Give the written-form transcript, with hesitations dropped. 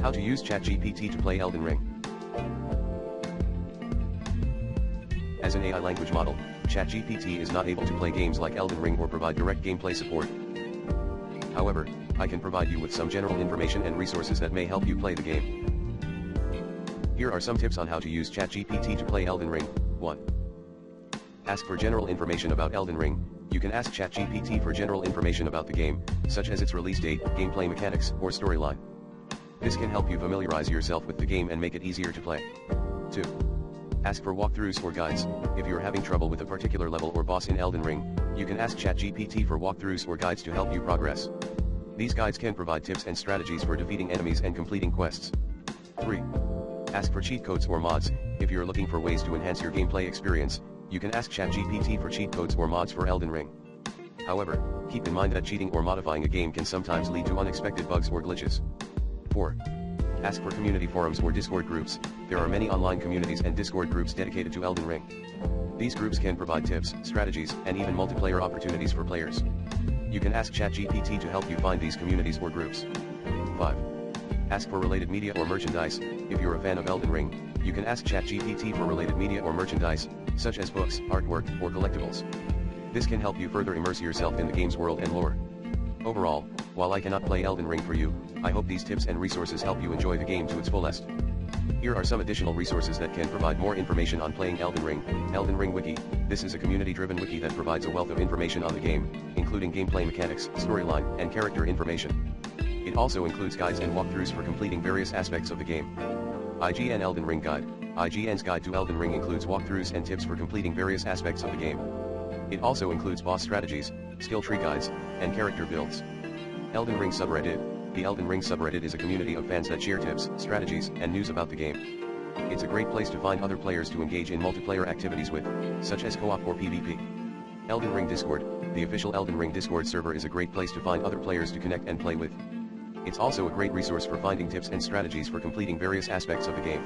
How to use ChatGPT to play Elden Ring. As an AI language model, ChatGPT is not able to play games like Elden Ring or provide direct gameplay support. However, I can provide you with some general information and resources that may help you play the game. Here are some tips on how to use ChatGPT to play Elden Ring. 1. Ask for general information about Elden Ring. You can ask ChatGPT for general information about the game, such as its release date, gameplay mechanics, or storyline. This can help you familiarize yourself with the game and make it easier to play. 2. Ask for walkthroughs or guides. If you're having trouble with a particular level or boss in Elden Ring, you can ask ChatGPT for walkthroughs or guides to help you progress. These guides can provide tips and strategies for defeating enemies and completing quests. 3. Ask for cheat codes or mods. If you're looking for ways to enhance your gameplay experience, you can ask ChatGPT for cheat codes or mods for Elden Ring. However, keep in mind that cheating or modifying a game can sometimes lead to unexpected bugs or glitches. 4. Ask for community forums or Discord groups. There are many online communities and Discord groups dedicated to Elden Ring. These groups can provide tips, strategies, and even multiplayer opportunities for players. You can ask ChatGPT to help you find these communities or groups. 5. Ask for related media or merchandise. If you're a fan of Elden Ring, you can ask ChatGPT for related media or merchandise, such as books, artwork, or collectibles. This can help you further immerse yourself in the game's world and lore. Overall, while I cannot play Elden Ring for you, I hope these tips and resources help you enjoy the game to its fullest. Here are some additional resources that can provide more information on playing Elden Ring. Elden Ring Wiki. This is a community-driven wiki that provides a wealth of information on the game, including gameplay mechanics, storyline, and character information. It also includes guides and walkthroughs for completing various aspects of the game. IGN Elden Ring Guide. IGN's Guide to Elden Ring includes walkthroughs and tips for completing various aspects of the game. It also includes boss strategies, skill tree guides, and character builds. Elden Ring Subreddit. The Elden Ring subreddit is a community of fans that share tips, strategies, and news about the game. It's a great place to find other players to engage in multiplayer activities with, such as co-op or PvP. Elden Ring Discord. The official Elden Ring Discord server is a great place to find other players to connect and play with. It's also a great resource for finding tips and strategies for completing various aspects of the game.